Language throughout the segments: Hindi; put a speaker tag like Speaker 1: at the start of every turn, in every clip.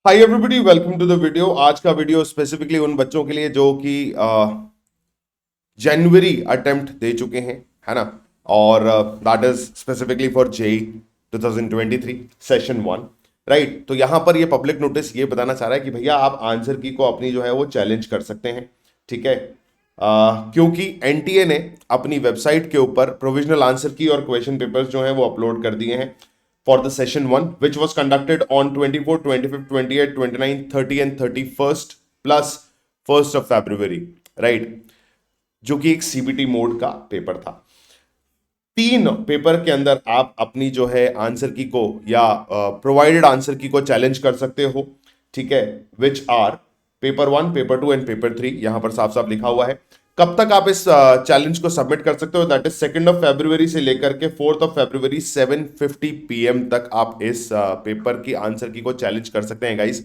Speaker 1: Hi everybody, welcome to the video. आज का वीडियो स्पेसिफिकली उन बच्चों के लिए जो कि जनवरी अटेम्प्ट दे चुके हैं, है ना। और that is specifically for JEE 2023 session one, right. तो यहां पर ये पब्लिक नोटिस ये बताना चाह रहा है कि भैया आप आंसर की को अपनी जो है वो चैलेंज कर सकते हैं, ठीक है। क्योंकि एनटीए ने अपनी वेबसाइट के ऊपर प्रोविजनल आंसर की और क्वेश्चन पेपर्स जो हैं वो अपलोड कर दिए हैं for the session 1 which was conducted on 24th 25th 28th 29th 30th and 31st plus 1st of February, right। जो कि एक सीबीटी मोड का पेपर था। तीन पेपर के अंदर आप अपनी जो है आंसर की को या प्रोवाइडेड आंसर की को चैलेंज कर सकते हो, ठीक है। Which are paper one, paper two and paper three. यहां पर साफ साफ लिखा हुआ है कब तक आप इस चैलेंज को सबमिट कर सकते हो। दैट इज 2 फरवरी से लेकर के 4 फरवरी 7:50 PM तक आप इस पेपर की आंसर की को चैलेंज कर सकते हैं गाइस।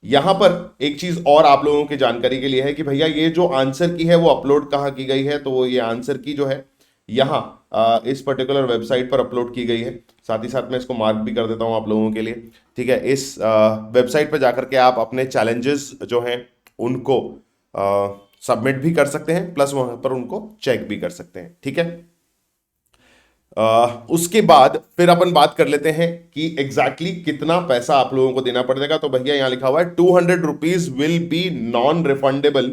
Speaker 1: यहां पर एक चीज और आप लोगों की जानकारी के लिए है कि भैया ये जो आंसर की है वो अपलोड कहाँ की गई है। तो वो ये आंसर की जो है यहाँ इस पर्टिकुलर वेबसाइट पर अपलोड की गई है। साथ ही साथ मैं इसको मार्क भी कर देता हूं आप लोगों के लिए, ठीक है। इस वेबसाइट पर जाकर के आप अपने चैलेंजेस जो हैं उनको सबमिट भी कर सकते हैं, प्लस वहां पर उनको चेक भी कर सकते हैं, ठीक है। उसके बाद फिर अपन बात कर लेते हैं कि एग्जैक्टली कितना पैसा आप लोगों को देना पड़ेगा। तो भैया यहां लिखा हुआ है 200 rupees will be non refundable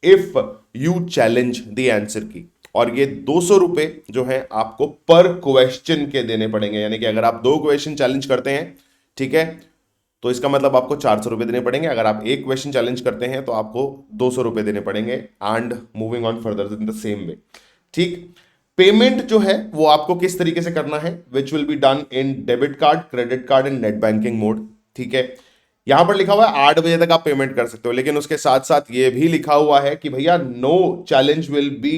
Speaker 1: if you challenge the answer key. और ये 200 रुपए जो है आपको पर क्वेश्चन के देने पड़ेंगे, यानी कि अगर आप 2 क्वेश्चन चैलेंज करते हैं, ठीक है, तो इसका मतलब आपको 400 रुपए देने पड़ेंगे। अगर आप एक क्वेश्चन चैलेंज करते हैं तो आपको 200 रुपए देने पड़ेंगे, and moving on further in the same way, ठीक। पेमेंट जो है वो आपको किस तरीके से करना है, which will be done in debit card, credit card and net banking mode, ठीक है। यहां पर लिखा हुआ है 8 बजे तक आप पेमेंट कर सकते हो, लेकिन उसके साथ साथ ये भी लिखा हुआ है कि भैया no challenge will be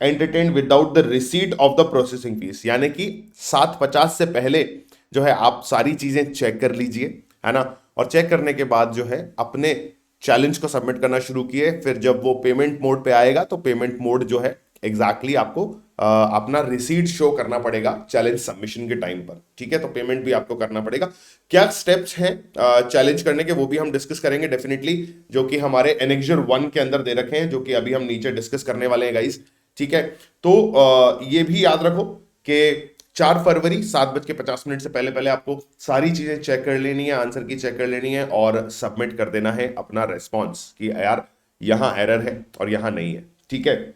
Speaker 1: entertain without the receipt of the processing fees. यानी कि 7:50 से पहले जो है आप सारी चीजें चेक कर लीजिए, है ना। और चेक करने के बाद जो है अपने चैलेंज को सबमिट करना शुरू किए। फिर जब वो पेमेंट मोड पे आएगा तो पेमेंट मोड जो है एग्जैक्टली आपको अपना रिसीट शो करना पड़ेगा चैलेंज सबमिशन के टाइम पर, ठीक है। तो पेमेंट भी आपको करना पड़ेगा। क्या स्टेप्स हैं चैलेंज करने के, वो भी हम डिस्कस करेंगे डेफिनेटली, जो कि हमारे एनेक्जर 1 के अंदर दे रखे हैं, जो कि अभी हम नीचे डिस्कस करने वाले हैं गाइस, ठीक है। तो ये भी याद रखो कि 4 फरवरी 7:50 से पहले पहले आपको सारी चीजें चेक कर लेनी है, आंसर की चेक कर लेनी है और सबमिट कर देना है अपना रेस्पॉन्स कि यार यहां एरर है और यहां नहीं है, ठीक है।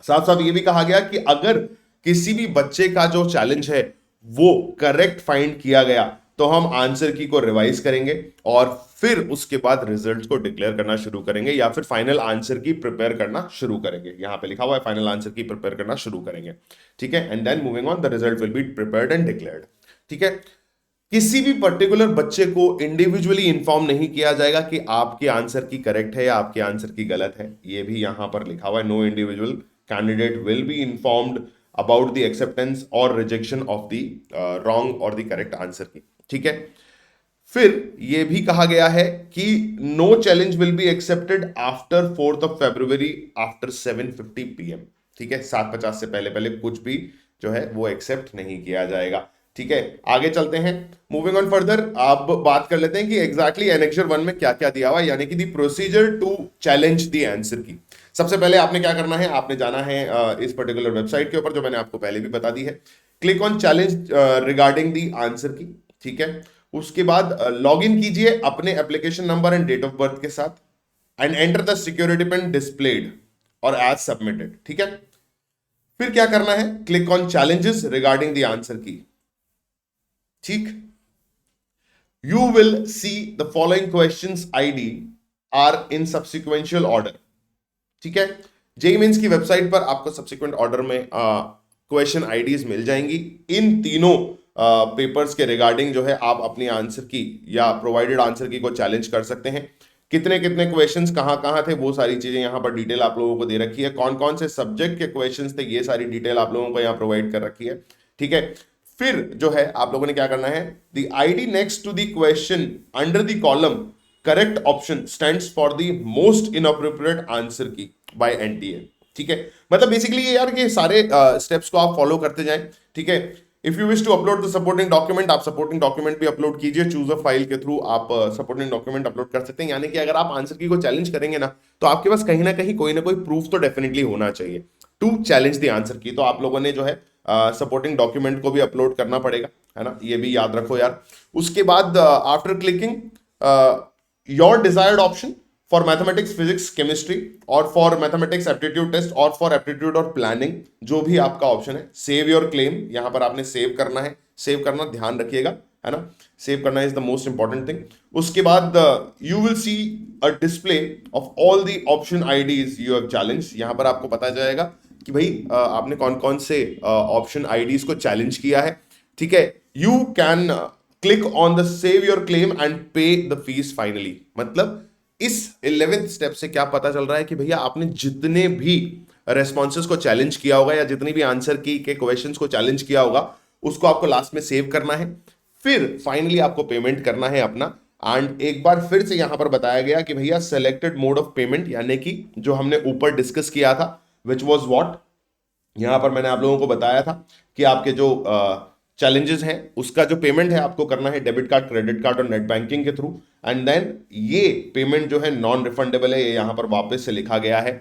Speaker 1: साथ साथ ये भी कहा गया कि अगर किसी भी बच्चे का जो चैलेंज है वो करेक्ट फाइंड किया गया तो हम आंसर की को रिवाइज करेंगे और फिर उसके बाद रिजल्ट को डिक्लेयर करना शुरू करेंगे, या फिर फाइनल आंसर की प्रिपेयर करना शुरू करेंगे। यहां पे लिखा हुआ है फाइनल आंसर की प्रिपेयर करना शुरू करेंगे, ठीक है। And then moving on the result will be prepared and declared, ठीक है। किसी भी पर्टिकुलर बच्चे को इंडिविजुअली इंफॉर्म नहीं किया जाएगा कि आपके आंसर की करेक्ट है या आपके आंसर की गलत है। ये भी यहां पर लिखा हुआ है, no individual candidate will be informed about the acceptance और रिजेक्शन ऑफ द रॉन्ग और द करेक्ट आंसर की, ठीक है। फिर यह भी कहा गया है कि no challenge will be accepted after 4 February after 7:50 PM, ठीक है। 7:50 से पहले पहले कुछ भी जो है वो एक्सेप्ट नहीं किया जाएगा, ठीक है। आगे चलते हैं, मूविंग ऑन फर्दर। अब बात कर लेते हैं कि एग्जैक्टली एनेक्सर 1 में क्या क्या दिया हुआ है, यानी कि the procedure to challenge the answer key. सबसे पहले आपने क्या करना है, आपने जाना है इस पर्टिकुलर वेबसाइट के ऊपर जो मैंने आपको पहले भी बता दी है। Click on challenge regarding the answer key, ठीक है। उसके बाद लॉग इन कीजिए अपने application number and date of birth के साथ and enter the security pin displayed और एज सबमिटेड, ठीक है। फिर क्या करना है, click on challenges regarding the answer key, ठीक। You will see the following questions ID are in subsequential order, ठीक है। जेई मेंस की वेबसाइट पर आपको सब्सिक्वेंट ऑर्डर में क्वेश्चन आईडीज मिल जाएंगी। इन तीनों पेपर्स के रिगार्डिंग जो है आप अपनी आंसर की या प्रोवाइडेड आंसर की को चैलेंज कर सकते हैं। कितने कितने क्वेश्चंस कहां कहां थे वो सारी चीजें यहां पर डिटेल आप लोगों को दे रखी है। कौन कौन से सब्जेक्ट के क्वेश्चंस थे ये सारी डिटेल आप लोगों को यहां प्रोवाइड कर रखी है, ठीक है। फिर जो है आप लोगों ने क्या करना है, the ID next to the question under the column correct option stands for the most inappropriate answer key by NTA, ठीक है। मतलब बेसिकली ये यार ये सारे स्टेप्स को आप फॉलो करते जाएं, ठीक है। If you wish to upload the supporting document, आप सपोर्टिंग डॉक्यूमेंट भी अपलोड कीजिए। चूज अ फाइल के थ्रू आप सपोर्टिंग डॉक्यूमेंट अपलोड कर सकते हैं। यानी कि अगर आप आंसर की को चैलेंज करेंगे ना, तो आपके पास कहीं ना कोई प्रूफ तो डेफिनेटली होना चाहिए टू चैलेंज द आंसर की। तो आप लोगों ने जो है सपोर्टिंग डॉक्यूमेंट को भी अपलोड करना पड़ेगा, है ना, ये भी याद रखो यार। उसके बाद after clicking your desired option for mathematics, physics, chemistry, और फॉर मैथमेटिक्स एप्टीट्यूड टेस्ट, और फॉर एप्टीट्यूड और प्लानिंग, जो भी आपका ऑप्शन है, सेव योर क्लेम, यहां पर आपने सेव करना है। सेव करना ध्यान रखिएगा, है ना, सेव करना is the most important thing. उसके बाद you will see a display of all the option IDs you have challenge. यहां पर आपको पता जाएगा कि भाई आपने कौन कौन से ऑप्शन आईडीज को चैलेंज किया है, ठीक है। You can click on the save your claim and पे द फीस फाइनली। मतलब इस 11th स्टेप से क्या पता चल रहा है कि भैया आपने जितने भी रेस्पॉन्सेस को चैलेंज किया होगा या जितनी भी आंसर की के क्वेश्चंस को चैलेंज किया होगा, उसको आपको लास्ट में सेव करना है, फिर फाइनली आपको पेमेंट करना है अपना। एंड एक बार फिर से यहां पर बताया गया कि भैया सेलेक्टेड मोड ऑफ पेमेंट, यानी कि जो हमने ऊपर डिस्कस किया था, विच वॉज वॉट, यहां पर मैंने आप लोगों को बताया था कि आपके जो चैलेंजेस हैं उसका जो पेमेंट है आपको करना है डेबिट कार्ड, क्रेडिट कार्ड और नेट बैंकिंग के थ्रू। एंड देन ये पेमेंट जो है नॉन रिफंडेबल है, ये यहां पर वापस से लिखा गया है,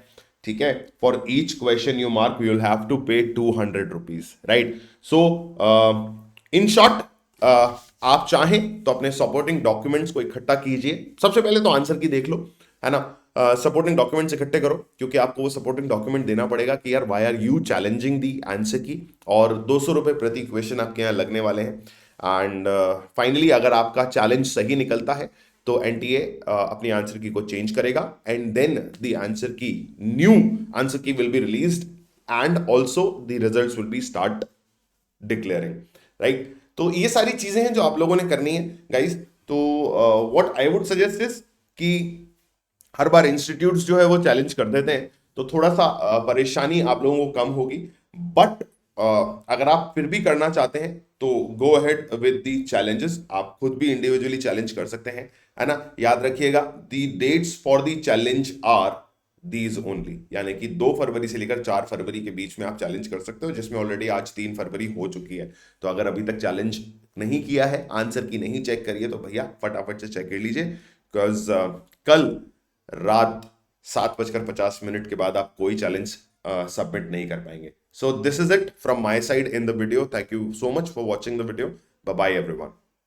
Speaker 1: ठीक है। For each question you mark you will have to pay 200 rupees, right. So in short, आप चाहें तो अपने सपोर्टिंग डॉक्यूमेंट्स को इकट्ठा कीजिए। सबसे पहले तो आंसर की देख लो, है ना, सपोर्टिंग डॉक्यूमेंट्स इकट्ठे करो, क्योंकि आपको वो सपोर्टिंग डॉक्यूमेंट देना पड़ेगा कि यार why are you challenging the answer key, और 200 रुपये प्रति क्वेश्चन आपके यहाँ लगने वाले हैं। एंड फाइनली अगर आपका चैलेंज सही निकलता है तो एनटीए अपनी आंसर की को चेंज करेगा, एंड देन द आंसर की, न्यू आंसर की will be released, and also the results will be start declaring, right. तो ये सारी चीजें हैं जो आप लोगों ने करनी है गाइस। तो what I would suggest is कि हर बार इंस्टीट्यूट्स जो है वो चैलेंज कर देते हैं, तो थोड़ा सा परेशानी आप लोगों को कम होगी। बट अगर आप फिर भी करना चाहते हैं तो go ahead with the challenges, आप खुद भी इंडिविजुअली चैलेंज कर सकते हैं, है ना। याद रखिएगा the dates for the challenge are these only, यानी कि 2 फरवरी से लेकर 4 फरवरी के बीच में आप चैलेंज कर सकते हो, जिसमें ऑलरेडी आज 3 फरवरी हो चुकी है। तो अगर अभी तक चैलेंज नहीं किया है, आंसर की नहीं चेक करिए, तो भैया फटाफट से चेक कर लीजिए, बिकॉज कल रात 7:50 के बाद आप कोई चैलेंज सबमिट नहीं कर पाएंगे। So this is it from my side in the video. Thank you so much for watching the video. Bye bye everyone.